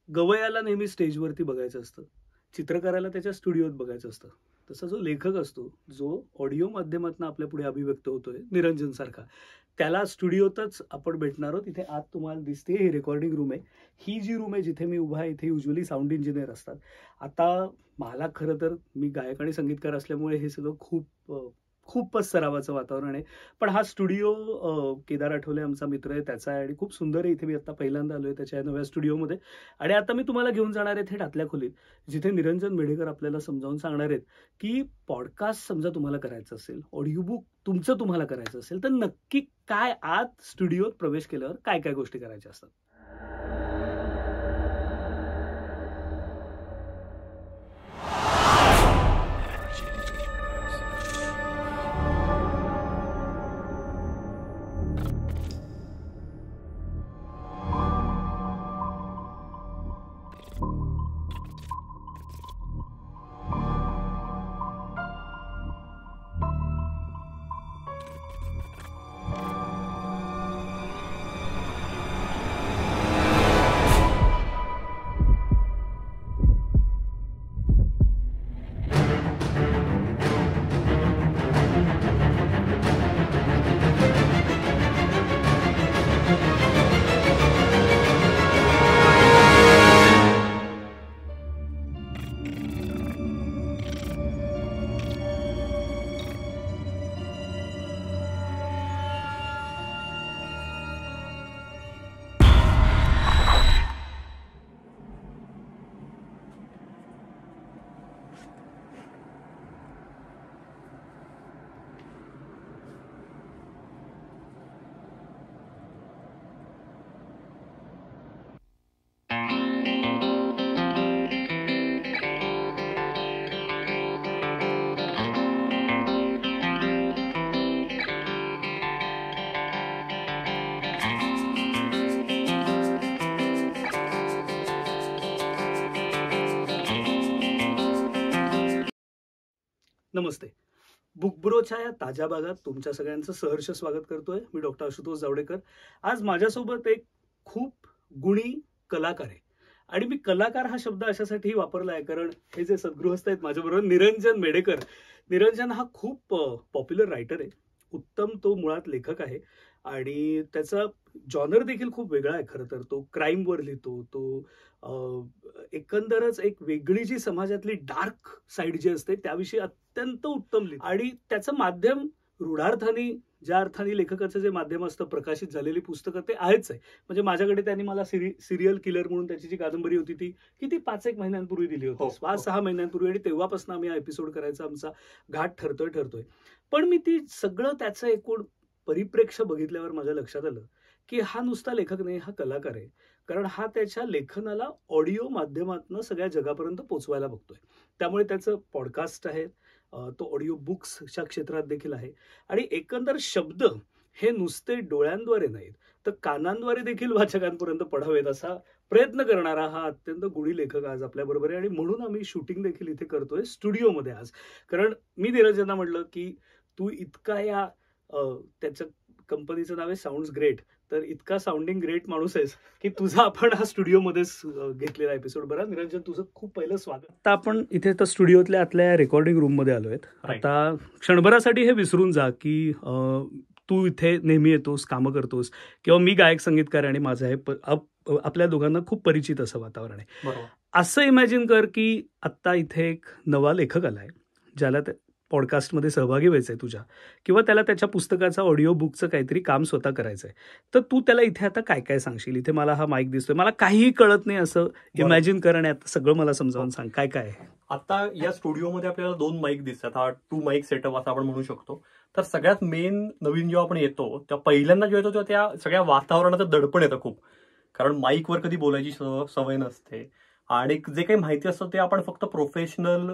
गवयाला नेहमी स्टेजवरती बघायचं असतं, चित्रकाराला त्याच्या स्टुडिओत बघायचं असतं. तसा जो लेखक असतो, जो ऑडिओ माध्यमातून आपल्या पुढे अभिव्यक्त होतोय, निरंजन सारखा, त्याला स्टुडिओतच आपण भेटणार आहोत. इथे आत तुम्हाला दिसते ही रेकॉर्डिंग रूम आहे. ही जी रूम आहे जिथे मी उभा आहे, इथे युजली साऊंड इंजिनियर असतात. आता मला खरं तर मी गायक आणि संगीतकार असल्यामुळे हे सगळं खूपच सरावाचं वातावरण आहे. पण हा स्टुडिओ केदार आठवले आमचा मित्र आहे त्याचा आहे आणि खूप सुंदर आहे. इथे मी आता पहिल्यांदा आलोय त्याच्या नव्या स्टुडिओमध्ये आणि आता मी तुम्हाला घेऊन जाणार आहे थेट आतल्या खोलीत, जिथे निरंजन मेढेकर आपल्याला समजावून सांगणार आहेत की पॉडकास्ट समजा तुम्हाला करायचं असेल, ऑडिओ बुक तुमचं तुम्हाला करायचं असेल, तर नक्की काय आत स्टुडिओत प्रवेश केल्यावर काय काय गोष्टी करायच्या असतात. नमस्ते. बुकब्रोच्या या ताज्या भागात तुमच्या सगळ्यांचं सहर्ष स्वागत करतोय. मी डॉक्टर आशुतोष जावडेकर. आज माझ्यासोबत एक खूप गुणी कलाकार आहे आणि मी कलाकार हा शब्द अशासाठी वापरला आहे कारण हे जे सद्गृहस्थ आहेत माझ्याबरोबर, निरंजन मेढेकर. निरंजन हा खूप पॉप्युलर रायटर आहे. उत्तम तो मुळात लेखक आहे आणि त्याचा जॉनर देखील खूप वेगळा आहे. खरं तर तो क्राईमवर लिहितो. तो एकंदरच एक वेगळी जी समाजातली डार्क साईड जी असते त्याविषयी अत्यंत उत्तम लिहितो आणि त्याचं माध्यम रूढार्थाने, ज्या अर्थाने लेखकाचं जे माध्यम असतं, प्रकाशित झालेली पुस्तकं ते आहेच आहे. म्हणजे माझ्याकडे त्यांनी मला सिरियल किलर म्हणून त्याची जी कादंबरी होती ती किती 5-1 महिन्यांपूर्वी दिली होती, 5-6 महिन्यांपूर्वी, आणि तेव्हापासून आम्ही हा एपिसोड करायचा आमचा घाट ठरतोय. पण मी ती सगळं त्याचं एकूण परिप्रेक्ष्य बघितल्यावर माझ्या लक्षात आलं की हा नुसता लेखक नाही, हा कलाकार आहे. कारण हा त्याच्या लेखनाला ऑडिओ माध्यमातून सगळ्या जगापर्यंत पोहोचवायला बघतोय. त्यामुळे त्याचं पॉडकास्ट आहे, तो ऑडिओ बुक्सच्या क्षेत्रात देखील आहे आणि एकंदर शब्द हे नुसते डोळ्यांद्वारे नाहीत तर कानांद्वारे देखील वाचकांपर्यंत पडावेत असा प्रयत्न करणारा हा अत्यंत गुणी लेखक आज आपल्या बरोबर आहे. आणि म्हणून आम्ही शूटिंग देखील इथे करतोय स्टुडिओमध्ये आज. कारण मी निरंजना म्हटलं की तू इतका या त्याच्या कंपनीचं नाव आहे साऊंड्स ग्रेट, तर इतका साऊंडिंग ग्रेट माणूस आहेस की तुझा आपण हा स्टुडिओमध्येच घेतलेला एपिसोड. बरं निरंजन, तुझं खूप पहिलं स्वागत. आता आपण इथे तर स्टुडिओतल्या आतल्या रेकॉर्डिंग रूम मध्ये आलोय. आता क्षणभरासाठी हे विसरून जा की तू इथे नेहमी येतोस, कामं करतोस, किंवा मी गायक संगीतकार आणि माझं हे आपल्या दोघांना खूप परिचित असं वातावरण आहे. असं इमॅजिन कर की आत्ता इथे एक नवा लेखक आलाय ज्याला पॉडकास्टमध्ये सहभागी व्हायचंय तुझ्या, किंवा त्याला त्याच्या पुस्तकाचा ऑडिओ बुकचं काहीतरी काम स्वतः करायचंय. तर तू त्याला इथे आता काय काय सांगशील? इथे मला हा माईक दिसतोय, मला काहीही कळत नाही असं इमॅजिन कर आणि आता सगळं मला समजावून सांग काय काय आहे. आता या स्टुडिओमध्ये आपल्याला 2 माईक दिसतात. हा 2 माईक सेटअप असं आपण म्हणू शकतो. तर सगळ्यात मेन नवीन जेव्हा आपण येतो तेव्हा पहिल्यांदा जेव्हा येतो तेव्हा त्या सगळ्या वातावरणाचं दडपण येतं खूप. कारण माईकवर कधी बोलायची सवय नसते आणि जे काही माहिती असतं ते आपण फक्त प्रोफेशनल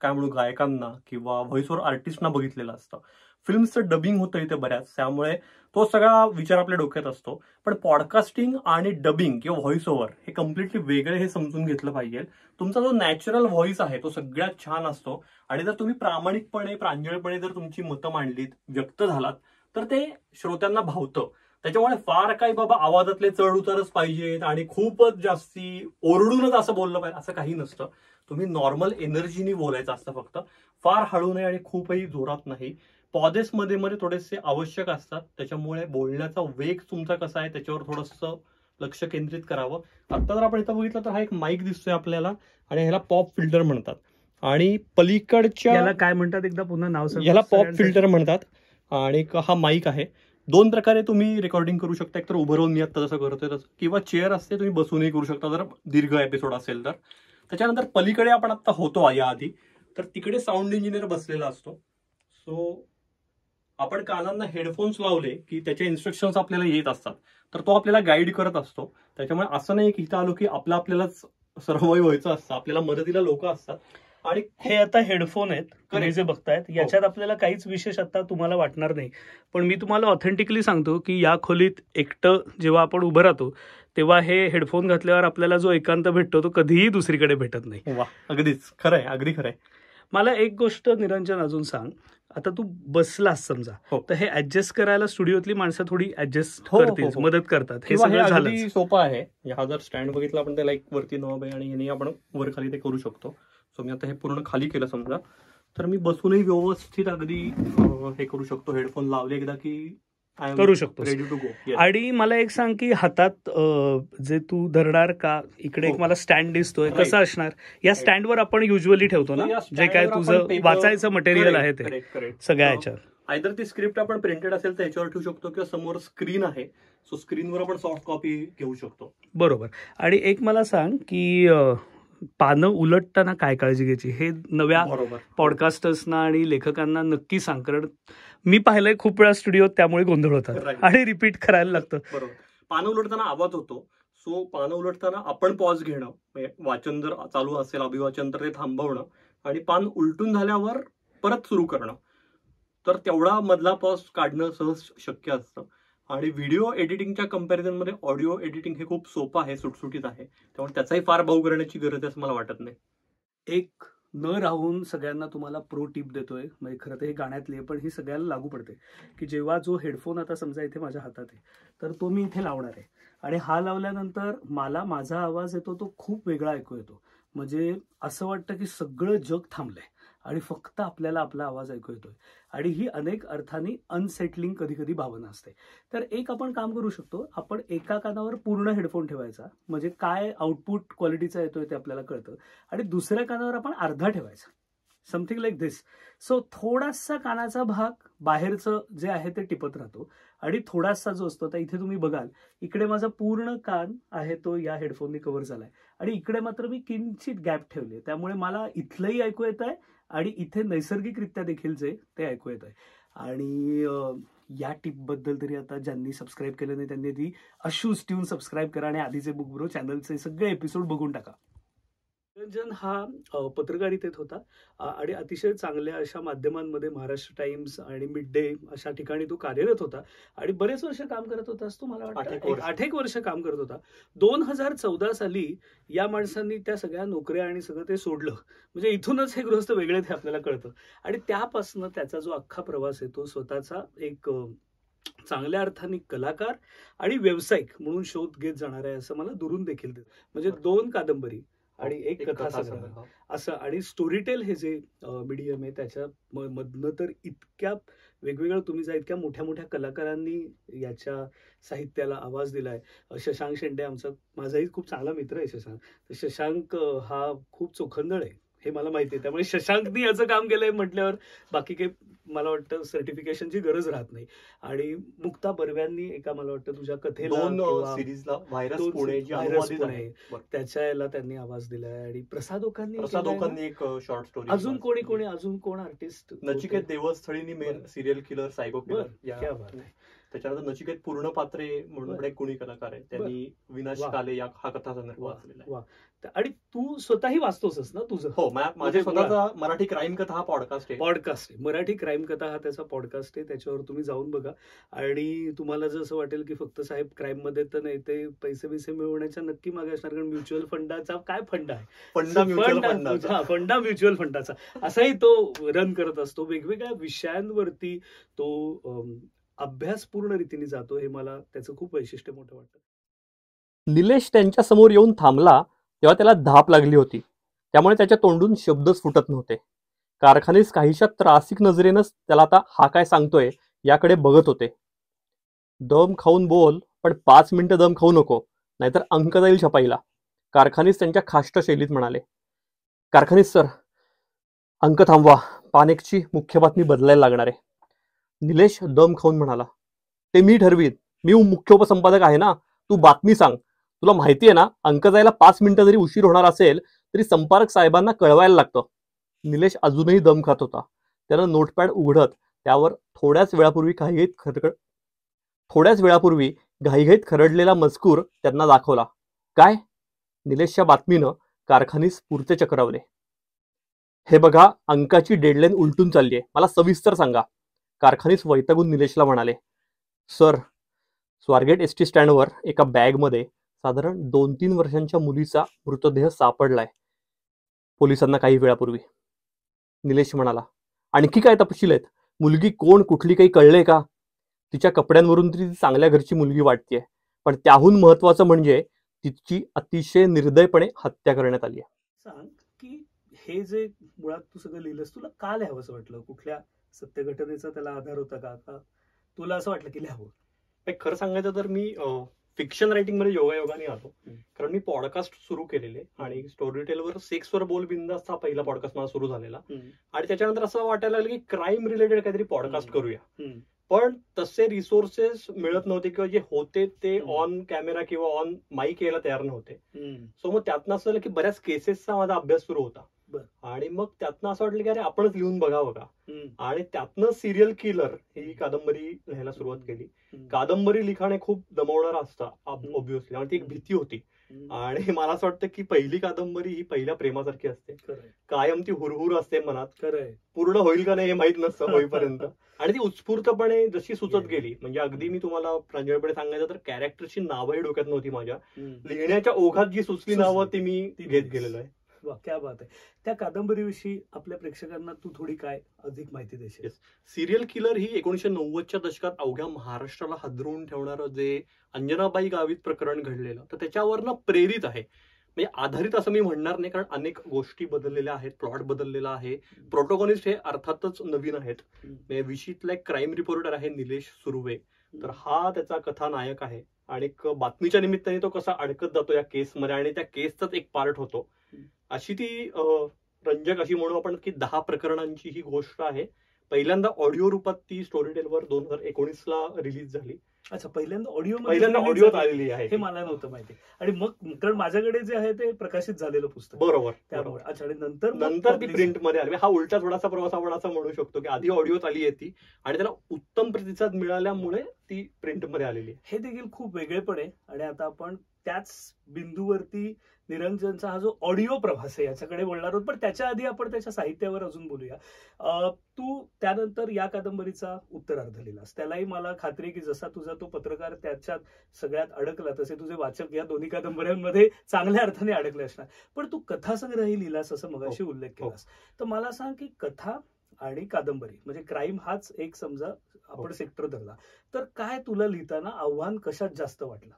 काय म्हणू गायकांना किंवा व्हॉइस ओव्हर आर्टिस्टना बघितलेलं असतं. फिल्मचं डबिंग होतं इथे बऱ्याच, त्यामुळे तो सगळा विचार आपल्या डोक्यात असतो. पण पॉडकास्टिंग आणि डबिंग किंवा व्हॉइस ओव्हर हे कम्प्लिटली वेगळे, हे समजून घेतलं पाहिजे. तुमचा जो नॅचरल व्हॉइस आहे तो सगळ्यात छान असतो आणि जर तुम्ही प्रामाणिकपणे, प्रांजळपणे जर तुमची मतं मांडलीत, व्यक्त झालात, तर ते श्रोत्यांना भावतं. त्याच्यामुळे फार काही बाबा आवाजातले चढ उतारच पाहिजेत आणि खूपच जास्ती ओरडूनच असं बोललं पाहिजे असं काही नसतं. तुम्ही नॉर्मल एनर्जीनी बोलायचं असतं, फक्त फार हळू नाही आणि खूपही जोरात नाही. पॉजेस मध्ये मध्ये थोडेसे आवश्यक असतात, त्याच्यामुळे बोलण्याचा वेग तुमचा कसा आहे त्याच्यावर थोडंसं लक्ष केंद्रित करावं. आता जर आपण इथं बघितलं तर हा एक माईक दिसतोय आपल्याला आणि ह्याला पॉप फिल्टर म्हणतात. आणि पलीकडच्या याला काय म्हणतात एकदा पुन्हा नाव सांग. याला पॉप फिल्टर म्हणतात. आणि हा माईक आहे. दोन प्रकारे तुम्ही रेकॉर्डिंग करू शकता, एक तर उभं राहून मी आता जसं करतोय तसं, किंवा चेअर असते तुम्ही बसूनही करू शकता जर दीर्घ एपिसोड असेल तर. त्याच्यानंतर पलीकडे आपण आता होतो याआधी, तर तिकडे साऊंड इंजिनियर बसलेला असतो. सो आपण कानांना हेडफोन्स लावले की त्याचे इन्स्ट्रक्शन्स आपल्याला येत असतात, तर तो आपल्याला गाईड करत असतो. त्याच्यामुळे असं नाही की इथं आलो की आपल्यालाच सर्वय व्हायचं असतं, आपल्याला मदतीला लोक असतात. आणि हे आता हेडफोन आहेत तुम्ही जे बघतायत, याच्यात आपल्याला काहीच विशेष आता तुम्हाला वाटणार नाही. पण मी तुम्हाला ऑथेंटिकली सांगतो की या खोलीत एकटं जेव्हा आपण उभं राहतो तेव्हा हे हेडफोन घातल्यावर आपल्याला जो एकांत भेटतो तो कधीही दुसरीकडे भेटत नाही. वा, अगदीच खरंय, अगदी खरंय. मला एक गोष्ट निरंजन अजून सांग, आता तू बसलास समजा, तर हे ऍडजस्ट करायला स्टुडिओतली माणसं थोडी ऍडजस्ट करतील, मदत करतात. हे सगळं झालं सोपं आहे. हा जर स्टँड बघितला आपण त्याला एक वरती नॉब आहे आणि याने आपण वर खाली ते करू शकतो. सो मी आता हे पूर्ण खाली केलं समजा, तर मी बसूनही व्यवस्थित अगदी हे करू शकतो. हेडफोन लावले एकदा की करू शकतो. Ready to go. आणि मला एक सांग की हातात जे तू धरणार का, इकडे एक मला स्टँड दिसतोय, कसं असणार? या स्टँडवर आपण युजली ठेवतो ना जे काय तुझं वाचायचं मटेरियल आहे ते सगळ्या याच्यावर. आयदर ती स्क्रिप्ट आपण प्रिंटेड असेल तर याच्यावर ठेवू शकतो, किंवा समोर स्क्रीन आहे, सो स्क्रीनवर आपण सॉफ्ट कॉपी घेऊ शकतो. बरोबर. आणि एक मला सांग की पानं उलटताना काय काळजी घ्यायची, हे नव्या पॉडकास्टर्सना आणि लेखकांना नक्की सांग, कारण मी पाहिलंय खूप वेळा स्टुडिओत, त्यामुळे गोंधळ होतात आणि रिपीट करायला लागतं. बरोबर. पानं उलटताना आवाज होतो, सो पानं उलटताना आपण पॉज घेणं, वाचन जर चालू असेल अभिवाचन तर ते थांबवणं आणि पान उलटून झाल्यावर परत सुरू करणं, तर तेवढा मधला पॉज काढणं सहज शक्य असतं. आणि व्हिडिओ एडिटिंगच्या कंपॅरिझनमध्ये ऑडिओ एडिटिंग हे खूप सोपं आहे, सुटसुटीत आहे, त्यामुळे त्याचाही फार भाऊ करण्याची गरज आहे असं मला वाटत नाही. एक न राहून सगळ्यांना तुम्हाला प्रो टिप देतोय, म्हणजे खरं तर हे गाण्यातली आहे पण ही सगळ्याला लागू पडते, की जेव्हा जो हेडफोन आता समजा इथे माझ्या हातात आहे, तर तो मी इथे लावणार आहे आणि हा लावल्यानंतर मला माझा आवाज येतो तो खूप वेगळा ऐकू येतो. म्हणजे असं वाटतं की सगळं जग थांबलंय आणि फक्त आपल्याला आपला आवाज ऐकू येतोय. आणि ही अनेक अर्थाने अनसेटलिंग कधी कधी भावना असते. तर एक आपण काम करू शकतो, आपण एका कानावर पूर्ण हेडफोन ठेवायचा, म्हणजे काय आउटपुट क्वालिटीचा येतोय ते आपल्याला कळतं, आणि दुसऱ्या कानावर आपण अर्धा ठेवायचा, समथिंग लाईक दिस. सो थोडासा कानाचा भाग बाहेरचं जे आहे ते टिपत राहतो आणि थोडासा जो असतो, तर इथे तुम्ही बघाल इकडे माझा पूर्ण कान आहे तो या हेडफोनने कव्हर झालाय आणि इकडे मात्र मी किंचित गॅप ठेवले, त्यामुळे मला इथलंही ऐकू येत आहे आणि इथे नैसर्गिकरित्या देखील जे ते ऐकू येत आहे. आणि या टिपबद्दल तरी आता ज्यांनी सबस्क्राईब केलं नाही त्यांनी ती अशूज ट्यून सबस्क्राईब करा आणि आधीचे बुक ब्रो चॅनलचे सगळे एपिसोड बघून टाका. निरंजन हा पत्रकारितेत होता आणि अतिशय चांगल्या अशा माध्यमांमध्ये, महाराष्ट्र टाइम्स आणि मिड डे अशा ठिकाणी तो कार्यरत होता आणि बरेच वर्ष काम करत होतास तू, मला वाटतं 8 वर्ष काम करत होता. 2014 साली या माणसांनी त्या सगळ्या नोकऱ्या आणि सगळं ते सोडलं, म्हणजे इथूनच हे गृहस्थ वेगळे ते आपल्याला कळतं. आणि त्यापासून त्याचा जो अख्खा प्रवास आहे तो स्वतःचा एक चांगल्या अर्थाने कलाकार आणि व्यावसायिक म्हणून शोध घेत जाणार आहे असं मला दुरून देखील देत. म्हणजे 2 कादंबरी आणि एक कथा संग्रह असं, आणि स्टोरीटेल हे जे मीडियम आहे त्याच्या मधनं तर इतक्या वेगवेगळ्या तुम्ही जा इतक्या मोठ्या मोठ्या कलाकारांनी याच्या साहित्याला आवाज दिलाय. शशांक शेंडे आमचा, माझाही खूप चांगला मित्र आहे शशांक. तर शशांक हा खूप चोखंदळ आहे हे मला माहिती आहे, त्यामुळे शशांकनी याचं काम केलंय म्हटल्यावर बाकी काही मला वाटतं सर्टिफिकेशनची गरज राहत नाही. आणि मुक्ता बर्व्यांनी एका मला वाटतं तुझ्या कथेला सिरीजला व्हायरस पुणे त्याच्या याला त्यांनी आवाज दिलाय. आणि प्रसाद ओकांनी एक शॉर्ट स्टोरी. अजून कोण आर्टिस्ट? नचिकेत देवस्थळींनी main serial killer, psycho killer. त्याच्यानंतर नचिकेत पूर्ण पात्रे म्हणून एक कुणी कलाकार आहे, त्यांनी विनाश काले हा कथासंग्रह वाचलेला आहे. आणि तू स्वतःही वाचतोस ना तुझं? हो, माझ्या स्वतःचा मराठी क्राईम कथा हा पॉडकास्ट आहे. मराठी क्राईम कथा हा त्याचा पॉडकास्ट आहे, त्याच्यावर तुम्ही जाऊन बघा. आणि तुम्हाला जर असं वाटेल की फक्त साहेब क्राईम मध्ये तर नाही, ते पैसे मिळवण्याच्या नक्की मागे असणार, कारण म्युच्युअल फंडाचा काय फंड आहे, फंडा म्युच्युअल फंडाचा असाही तो रन करत असतो. वेगवेगळ्या विषयांवरती तो अभ्यासपूर्ण रीतीने जातो, हे मला त्याचं खूप वैशिष्ट्य मोठं वाटतं. निलेश त्यांच्या समोर येऊन थांबला तेव्हा त्याला धाप लागली होती, त्यामुळे त्याच्या तोंडून शब्दच फुटत नव्हते. कारखानीस काहीशा त्रासिक नजरेनंच त्याला आता हा काय सांगतोय याकडे बघत होते. दम खाऊन बोल, पण 5 मिनिटं दम खाऊ नको, नाहीतर अंक जाईल छपाईला, कारखानीस त्यांच्या खाष्ट शैलीत म्हणाले. कारखानीस सर, अंक थांबवा, पानेकची मुख्य बातमी बदलायला लागणार आहे. निलेश दम खाऊन म्हणाला. ते मी ठरवीन, मी मुख्य उपसंपादक आहे ना, तू बातमी सांग. तुला माहिती आहे ना, अंक जायला 5 मिनिटं जरी उशीर होणार असेल तरी संपादक साहेबांना कळवायला लागतं. निलेश अजूनही दम खात होता. त्यानं नोटपॅड उघडत त्यावर थोड्याच वेळापूर्वी घाईघाईत खरडलेला मजकूर त्यांना दाखवला. काय? निलेशच्या बातमीनं कारखानीस पुरते चक्रावले. हे बघा, अंकाची डेडलाईन उलटून चालली आहे, मला सविस्तर सांगा, कारखानीस वैतागून निलेशला म्हणाले. सर, स्वारगेट एसटी स्टँडवर एका बॅगमध्ये साधारण 2-3 वर्षांच्या मुलीचा मृतदेह सापडलाय पोलिसांना काही वेळापूर्वी. निलेश म्हणाला. आणखी काय तपशील आहेत? मुलगी कोण, कुठली, काही कळले का? तिच्या कपड्यांवरून तरी ती चांगल्या घरची मुलगी वाटतेय, पण त्याहून महत्वाचं म्हणजे तिची अतिशय निर्दयपणे हत्या करण्यात आली आहे. सांग की हे जे मुळात तू सगळं लिहिलंस, तुला का लिहावंसं वाटलं? कुठल्या सत्य घटनेचा त्याला आधार होता का तुला असं वाटलं की लिहावं? खरं सांगायचं तर मी फिक्शन रायटिंग मध्ये योगायोगाने आलो, कारण मी पॉडकास्ट सुरू केलेले आणि स्टोरी टेलवर सेक्सवर बोल बिंदास हा पहिला पॉडकास्ट मला सुरू झालेला. आणि त्याच्यानंतर असं वाटायला लागलं की क्राईम रिलेटेड काहीतरी पॉडकास्ट करूया, पण तसे रिसोर्सेस मिळत नव्हते किंवा जे होते ते ऑन कॅमेरा किंवा ऑन माईक यायला तयार नव्हते. सो मग त्यातनं असं झालं की बऱ्याच केसेसचा माझा अभ्यास सुरू होता आणि मग त्यातनं असं वाटलं की अरे आपणच लिहून बघावं का, आणि त्यातनं सिरियल किलर ही कादंबरी लिहायला सुरुवात केली. कादंबरी लिखाण हे खूप दमवणारं असतं ऑब्व्हियसली, आणि ती एक भीती होती. आणि मला असं वाटतं की पहिली कादंबरी ही पहिल्या प्रेमासारखी असते, कायम ती हुरहुर असते मनात, पूर्ण होईल का नाही हे माहित नसतं होईपर्यंत, आणि ती उत्स्फूर्तपणे जशी सुचत गेली, म्हणजे अगदी मी तुम्हाला प्रांजळपणे सांगायचं तर कॅरेक्टरची नावही डोक्यात नव्हती माझ्या, लिहिण्याच्या ओघात जी सुचली नावं ती मी घेत गेलेलो आहे. क्या बात आहे. त्या कादंबरीविषयी आपल्या प्रेक्षकांना तू थोडी काय अधिक माहिती देशील? सिरियल किलर ही 1990च्या दशकात अवघ्या महाराष्ट्राला हादरवून ठेवणारं जे अंजनाबाई गावित प्रकरण घडलेलं, तर त्याच्यावरनं प्रेरित आहे. म्हणजे आधारित असं मी म्हणणार नाही, कारण अनेक गोष्टी बदललेल्या आहेत, प्लॉट बदललेला आहे, प्रोटोगॉनिस्ट हे अर्थातच नवीन आहेत. विशीतला एक क्राईम रिपोर्टर आहे निलेश सुर्वे, तर हा त्याचा कथानायक आहे, आणि बातमीच्या निमित्ताने तो कसा अडकत जातो या केसमध्ये आणि त्या केसचाच एक पार्ट होतो. अशी ती रंजक अशी म्हणू आपण की 10 प्रकरणांची ही गोष्ट आहे. पहिल्यांदा ऑडिओ रूपात ती स्टोरी टेलवर 2019ला रिलीज झाली. अच्छा, पहिल्यांदा ऑडिओ आलेली आहे, हे मला नव्हतं माहिती. आणि मग कारण माझ्याकडे जे आहे ते प्रकाशित झालेलं पुस्तक. बरोबर, त्यामुळे. अच्छा, आणि नंतर ती प्रिंट मध्ये आली. हा उलटा थोडासा प्रवास आपण असं म्हणू शकतो की आधी ऑडिओ आली आहे ती, आणि त्याला उत्तम प्रतिसाद मिळाल्यामुळे ती प्रिंट मध्ये आलेली आहे. हे देखील खूप वेगळेपण आहे. आणि आता आपण त्याच बिंदूवरती निरंजनचा हा जो ऑडिओ प्रवास आहे याच्याकडे बोलणार आहोत, पण त्याच्या आधी आपण त्याच्या साहित्यावर अजून बोलूया. तू त्यानंतर या कादंबरीचा उत्तरार्ध लिहिलास. त्यालाही मला खात्री की जसा तुझा तो पत्रकार त्याच्यात सगळ्यात अडकला, तसे तुझे वाचक या दोन्ही कादंबऱ्यांमध्ये चांगल्या अर्थाने अडकले असणार. पण तू कथासंग्रही लिहिलास असं मगाशी उल्लेख केलास, तर मला सांग की कथा आणि कादंबरी म्हणजे क्राईम हाच एक समजा आपण सेक्टर धरला, तर काय तुला लिहिताना आव्हान कशात जास्त वाटलं?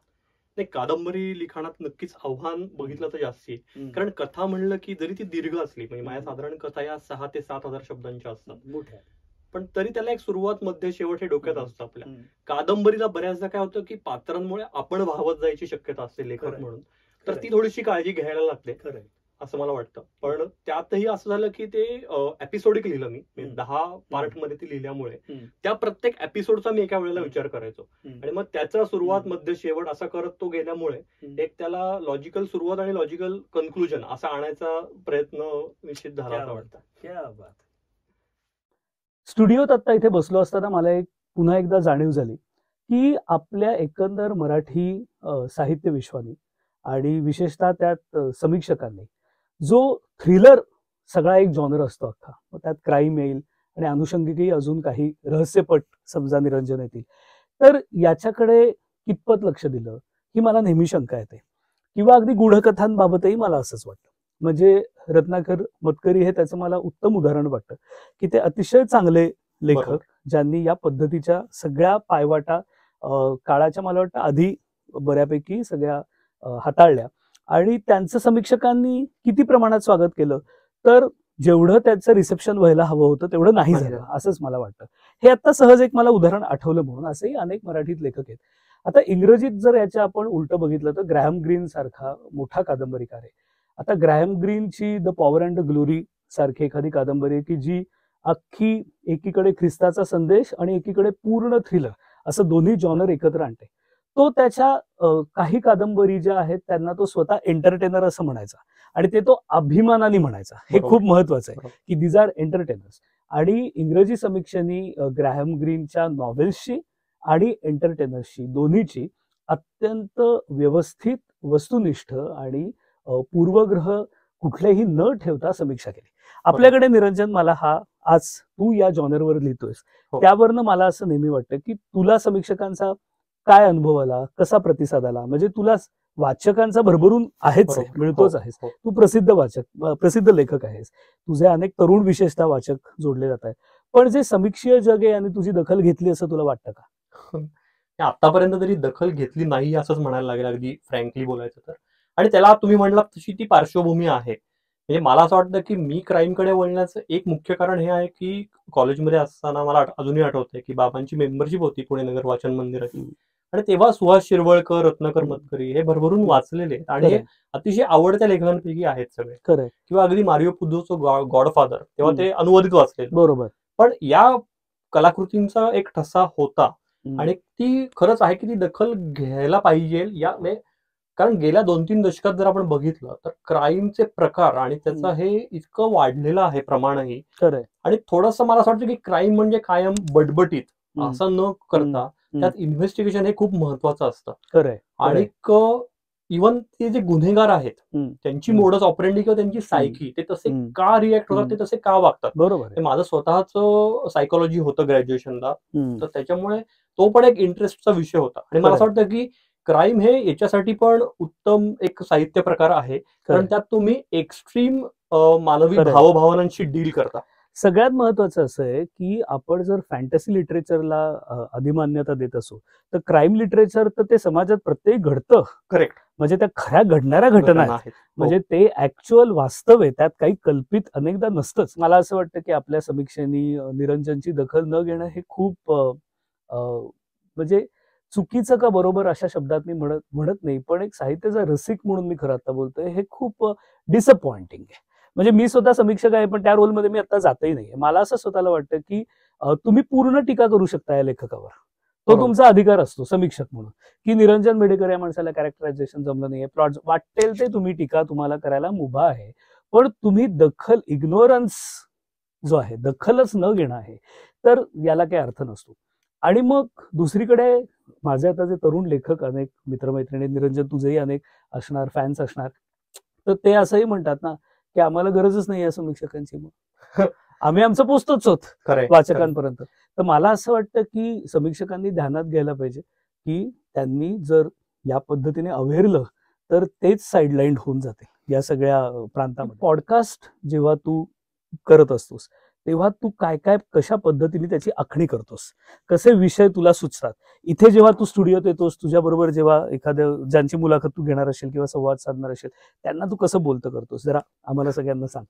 कादंबरी लिखाणात नक्कीच आव्हान बघितलं तर जास्ती, कारण कथा म्हणलं की जरी ती दीर्घ असली, म्हणजे माझ्या साधारण कथा या 6,000 ते 7,000 शब्दांच्या असतात, मोठ्या, पण तरी त्याला एक सुरुवात, मध्य, शेवट हे डोक्यात असतं आपल्या. कादंबरीला बऱ्याचदा काय होतं की पात्रांमुळे आपण वाहवत जायची शक्यता असते लेखक म्हणून, तर ती थोडीशी काळजी घ्यायला लागते असं मला वाटतं. पण त्यातही असं झालं की ते एपिसोडिक लिहिलं मी, 10 पार्ट मध्ये ती लिहिल्यामुळे त्या प्रत्येक एपिसोडचा मी एका वेळेला विचार करायचो, आणि मग त्याचा सुरुवात, मध्य, शेवट असा करत तो गेल्यामुळे एक त्याला लॉजिकल सुरुवात आणि लॉजिकल कन्क्लुजन असा आणायचा प्रयत्न निश्चित झाला असं वाटतं. क्या बात. स्टुडिओत आता इथे बसलो असताना मला पुन्हा एकदा जाणीव झाली की आपल्या एकंदर मराठी साहित्य विश्वानी आणि विशेषतः त्यात समीक्षकांनी जो थ्रिलर सगळा एक जॉनर असतो अख्खा, मग त्यात क्राईम येईल आणि अनुषंगिकही अजून काही रहस्यपट समजा निरंजन येतील, तर याच्याकडे कितपत लक्ष दिलं ही मला नेहमी शंका येते. किंवा अगदी गूढकथांबाबतही मला असंच वाटतं. म्हणजे रत्नाकर मतकरी हे त्याचं मला उत्तम उदाहरण वाटतं की ते अतिशय चांगले लेखक ज्यांनी या पद्धतीच्या सगळ्या पायवाटा काळाच्या मला वाटतं आधी बऱ्यापैकी सगळ्या हाताळल्या आणि त्यांचं समीक्षकांनी किती प्रमाणात स्वागत केलं, तर जेवढं त्याचं रिसेप्शन व्हायला हवं होतं तेवढं नाही झालं असंच मला वाटतं. हे आता सहज एक मला उदाहरण आठवलं म्हणून. असेही अनेक मराठीत लेखक आहेत. आता इंग्रजीत जर याच्या आपण उलट बघितलं तर ग्रॅहम ग्रीन सारखा मोठा कादंबरीकार आहे. आता ग्रॅहम ग्रीनची the power and the glory सारखी एखादी कादंबरी आहे की जी अख्खी एकीकडे ख्रिस्ताचा संदेश आणि एकीकडे पूर्ण थ्रिलर असं दोन्ही जॉनर एकत्र आणते. तो त्याच्या काही कादंबरी ज्या आहेत त्यांना तो स्वतः एंटरटेनर असं म्हणायचा आणि ते तो अभिमानाने म्हणायचा. हे खूप महत्वाचं आहे की दीज आर एंटरटेनर्स. आणि इंग्रजी समीक्षेनी ग्रॅहम ग्रीनच्या नॉव्हेल्सची आणि एंटरटेनर्सची दोन्हीची अत्यंत व्यवस्थित, वस्तुनिष्ठ आणि पूर्वग्रह कुठलेही न ठेवता समीक्षा केली. आपल्याकडे निरंजन, मला हा आज तू या जॉनरवर लिहितोयस त्यावरनं मला असं नेहमी वाटतं की तुला समीक्षकांचा काय अनुभव आला, कसा प्रतिसाद आला? म्हणजे तुला वाचकांचा भरभरून आहेच, मिळतोच आहेस. तू प्रसिद्ध वाचक, प्रसिद्ध लेखक आहेस. तुझे अनेक तरुण विशेषतः वाचक जोडले जात आहेत. पण जे समीक्षीय जग आहे आणि तुझी दखल घेतली असं तुला वाटतं का? आतापर्यंत तरी दखल घेतली नाही असंच म्हणायला लागेल, अगदी फ्रँकली बोलायचं तर. आणि त्याला तुम्ही म्हणला तशी ती पार्श्वभूमी आहे. म्हणजे मला असं वाटतं की मी क्राईमकडे वळण्याचं एक मुख्य कारण हे आहे की कॉलेजमध्ये असताना मला अजूनही आठवतंय की बाबांची मेंबरशिप होती पुणे नगर वाचन मंदिराची. आणि तेव्हा सुहास शिरवळकर, रत्नाकर मतकरी हे भरभरून वाचलेले आहेत आणि हे अतिशय आवडत्या लेखकांपैकी आहेत सगळे. किंवा अगदी मारिओ पुझोचं गॉडफादर, तेव्हा ते अनुवादित वाचले. बरोबर. पण या कलाकृतींचा एक ठसा होता आणि ती खरंच आहे की ती दखल घ्यायला पाहिजे. या कारण गेल्या 2-3 दशकात जर आपण बघितलं तर क्राईमचे प्रकार आणि त्याचं हे इतकं वाढलेलं आहे प्रमाणही. आणि थोडंसं मला असं वाटतं की क्राईम म्हणजे कायम बटबटीत असं न करता त्यात इन्व्हेस्टिगेशन हे खूप महत्वाचं असतं. आणि इव्हन ते जे गुन्हेगार आहेत त्यांची मोडस ऑपरेंडी किंवा त्यांची सायकी, ते तसे का रिॲक्ट होतात, ते तसे का वागतात. बरोबर. माझं स्वतःच सायकोलॉजी होतं ग्रॅज्युएशनला, तर त्याच्यामुळे तो पण एक इंटरेस्टचा विषय होता. आणि मला असं वाटतं की क्राईम हे याच्यासाठी पण उत्तम एक साहित्य प्रकार आहे, कारण त्यात तुम्ही एक्स्ट्रीम मानवी भावभावनांशी डील करता. सगळ्यात महत्वाचं असं आहे की आपण जर फॅन्टसी लिटरेचरला अधिमान्यता देत असू तर क्राईम लिटरेचर तर ते समाजात प्रत्येक घडतं. करेक्ट. म्हणजे त्या खऱ्या घडणाऱ्या घटना आहेत. म्हणजे ते ऍक्च्युअल वास्तव आहे, त्यात काही कल्पित अनेकदा नसतंच. मला असं वाटतं की आपल्या समीक्षेनी निरंजनची दखल न घेणं हे खूप म्हणजे चुकीचं का बरोबर अशा शब्दात मी म्हणत नाही, पण एक साहित्याचा रसिक म्हणून मी खरं आता बोलतोय, हे खूप डिसअपॉइंटिंग आहे. म्हणजे मी स्वतः समीक्षक आहे पण त्या रोलमध्ये मी आता जातही नाहीये. मला असं स्वतःला वाटतं की तुम्ही पूर्ण टीका करू शकता या लेखकावर, तो तुमचा अधिकार असतो समीक्षक म्हणून, की निरंजन मेडेकर या माणसाला कॅरेक्टरायझेशन जमलं नाहीये, प्लॉट वाटेल ते तुम्ही टीका तुम्हाला करायला मुभा आहे. पण तुम्ही दखल, इग्नोरन्स जो आहे, दखलच न घेणं आहे, तर याला काही अर्थ नसतो. आणि मग दुसरीकडे माझे आता जे तरुण लेखक, अनेक मित्रमैत्रिणी, निरंजन तुझेही अनेक असणार, फॅन्स असणार, तर ते असंही म्हणतात ना की आम्हाला गरजच नाही या समीक्षकांची, मग आम्ही आमचं पोचतोच होत वाचकांपर्यंत. तर मला असं वाटतं की समीक्षकांनी ध्यानात घ्यायला पाहिजे की त्यांनी जर या पद्धतीने अवेरलं तर तेच साईडलाईन होऊन जाते या सगळ्या प्रांतामध्ये. पॉडकास्ट जेव्हा तू करत असतोस तेव्हा तू काय काय कशा पद्धतीने त्याची आखणी करतोस, कसे विषय तुला सुचतात, इथे जेव्हा तू स्टुडिओत येतोस, तुझ्या बरोबर जेव्हा एखाद्या ज्यांची मुलाखत तू घेणार असेल किंवा संवाद साधणार असेल त्यांना तू कसं बोलतं करतोस, जरा आम्हाला सगळ्यांना सांग.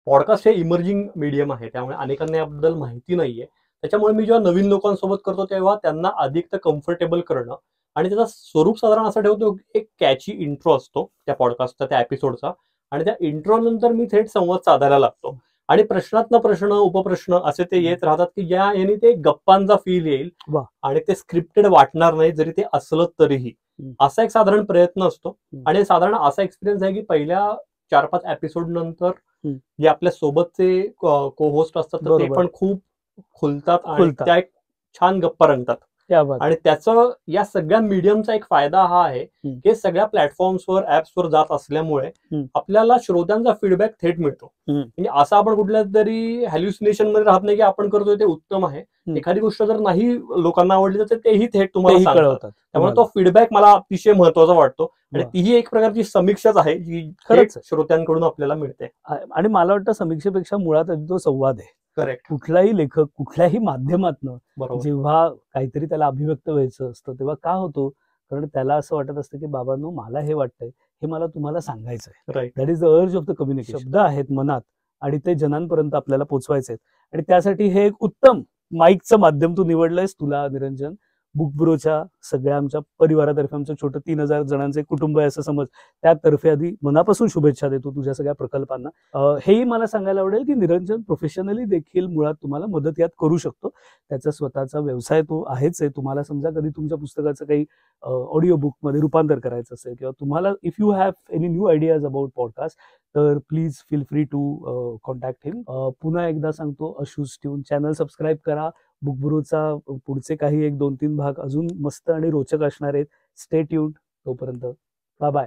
पॉडकास्ट हे इमर्जिंग मीडियम आहे, त्यामुळे अनेकांना याबद्दल माहिती नाहीये. त्याच्यामुळे मी जेव्हा नवीन लोकांसोबत करतो तेव्हा त्यांना अधिक कम्फर्टेबल करणं आणि त्याचं स्वरूप साधारण असं ठेवतो की एक कॅची इंट्रो असतो त्या पॉडकास्टचा, त्या एपिसोडचा, आणि त्या इंट्रो नंतर मी थेट संवाद साधायला लागतो. आणि प्रश्नातनं प्रश्न, उपप्रश्न असे ते येत राहतात की ज्या याने ते गप्पांचा फील येईल आणि ते स्क्रिप्टेड वाटणार नाही जरी ते असलं तरीही. असा एक साधारण प्रयत्न असतो. आणि साधारण असा एक्सपिरियन्स आहे की पहिल्या 4-5 एपिसोड नंतर जे आपल्या सोबतचे को होस्ट असतात ते पण खूप खुलतात आणि त्या एक छान गप्पा रंगतात. आणि त्याचं या सगळ्या मीडियमचा एक फायदा हा आहे की सगळ्या प्लॅटफॉर्म्सवर, ऍप्सवर जात असल्यामुळे आपल्याला श्रोत्यांचा फीडबॅक थेट मिळतो. म्हणजे असं आपण कुठल्या तरी हॅल्युसिनेशन मध्ये राहत नाही की आपण करतोय ते उत्तम आहे. एखादी गोष्ट जर नाही लोकांना आवडली तर तेही थेट तुम्हाला सांगतात. त्यामुळे तो फीडबॅक मला अतिशय महत्वाचा वाटतो आणि तीही एक प्रकारची समीक्षाच आहे जी खरंच श्रोत्यांकडून आपल्याला मिळते. आणि मला वाटतं समीक्षेपेक्षा मुळात तो संवाद आहे. करेक्ट. कुठलाही लेखक कुठल्याही माध्यमातनं बरोबर. जेव्हा काहीतरी त्याला अभिव्यक्त व्हायचं असतं तेव्हा का होतो, कारण त्याला असं वाटत असतं की बाबांनो मला हे वाटतंय, हे मला तुम्हाला सांगायचं आहे. Right. That is the urge of the communication. शब्द आहेत मनात आणि ते जनांपर्यंत आपल्याला पोहोचवायचे आहेत आणि त्यासाठी हे एक उत्तम माईकचं माध्यम तू निवडलंयस. तुला निरंजन बुक ब्रोच्या सगळ्या आमच्या परिवारातर्फे, आमचं छोटं 3,000 जणांचं एक कुटुंब आहे असं समज, त्यातर्फे आधी मनापासून शुभेच्छा देतो तुझ्या सगळ्या प्रकल्पांना. हेही मला सांगायला आवडेल की निरंजन प्रोफेशनली देखील मुळात तुम्हाला मदत यात करू शकतो. त्याचा स्वतःचा व्यवसाय तो आहेच आहे. तुम्हाला समजा कधी तुमच्या पुस्तकाचं काही ऑडिओ बुकमध्ये रूपांतर करायचं असेल किंवा तुम्हाला if you have any new ideas about podcast तर please feel free to contact him. पुन्हा एकदा सांगतो, अशूज ट्यून चॅनल सबस्क्राईब करा. बुकब्रोचा पुढचे काही 1-2-3 भाग अजून मस्त आणि रोचक असणार आहेत. Stay tuned. तोपर्यंत बाय बाय.